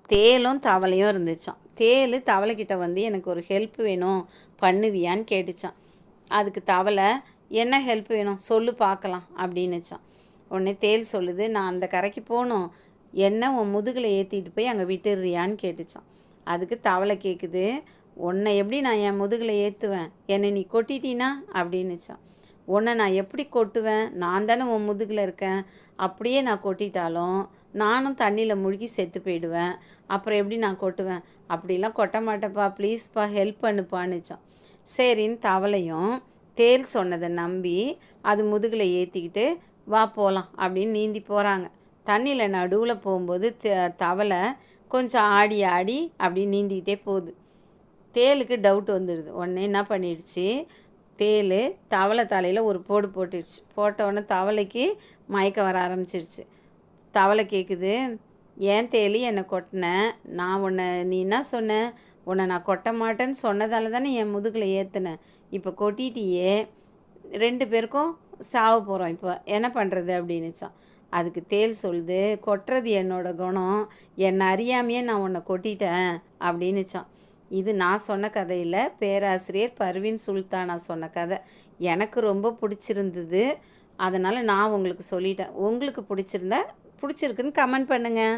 தேலும் தவளையும் இருந்துச்சான். தேல் தவளைக்கிட்ட வந்து எனக்கு ஒரு ஹெல்ப் வேணும் பண்ணுவியான்னு கேட்டுச்சான். அதுக்கு தவளை என்ன ஹெல்ப் வேணும் சொல்லு பார்க்கலாம் அப்படின்னுச்சான். உடனே தேல் சொல்லுது, நான் அந்த கரைக்கு போகணும், என்ன உன் முதுகில் ஏற்றிட்டு போய் அங்கே விட்டுடுறியான்னு கேட்டுச்சான். அதுக்கு தவளை கேட்குது, உன்னை எப்படி நான் என் முதுகில் ஏற்றுவேன், என்னை நீ கொட்டிட்டீனா அப்படின்னுச்சான். உன்னை நான் எப்படி கொட்டுவேன், நான் தானே உன் முதுகில் இருக்கேன், அப்படியே நான் கொட்டிட்டாலும் நானும் தண்ணியில் முழுகி செத்து போயிடுவேன், அப்புறம் எப்படி நான் கொட்டுவேன், அப்படிலாம் கொட்ட மாட்டேப்பா, ப்ளீஸ்ப்பா ஹெல்ப் பண்ணுப்பான்னுச்சான். சரின்னு தவளையும் தேல் சொன்னதை நம்பி அது முதுகில் ஏற்றிக்கிட்டு வா போகலாம் அப்படின்னு நீந்தி போகிறாங்க. தண்ணியில் நடுவில் போகும்போது தவளை கொஞ்சம் ஆடி ஆடி அப்படி நீந்திக்கிட்டே போகுது. தேலுக்கு டவுட் வந்துடுது. உடனே என்ன பண்ணிடுச்சு, தேல் தவளை தலையில் ஒரு போடு போட்டுடுச்சு. போட்ட உடனே தவளைக்கு மயக்கம் வர ஆரம்பிச்சிடுச்சு. தவளை கேட்குது, ஏன் தேலி என்னை கொட்டினேன், நான் நீ என்ன சொன்ன, உன்னை நான் கொட்ட மாட்டேன்னு சொன்னதால தானே என் முதுகில் ஏற்றுனேன், இப்போ கொட்டிட்டியே, 2 பேருக்கும் சாவ போகிறோம், இப்போ என்ன பண்ணுறது அப்படின்னுச்சான். அதுக்கு தேல் சொல்லுது, கொட்டுறது என்னோடய குணம், என்னை அறியாமையே நான் உன்னை கொட்டிட்டேன் அப்படின்னுச்சான். இது நான் சொன்ன கதையில் பேராசிரியர் பர்வீன் சுல்தானா சொன்ன கதை. எனக்கு ரொம்ப பிடிச்சிருந்தது, அதனால் நான் உங்களுக்கு சொல்லிட்டேன். உங்களுக்கு பிடிச்சிருக்குன்னு கமெண்ட் பண்ணுங்கள்.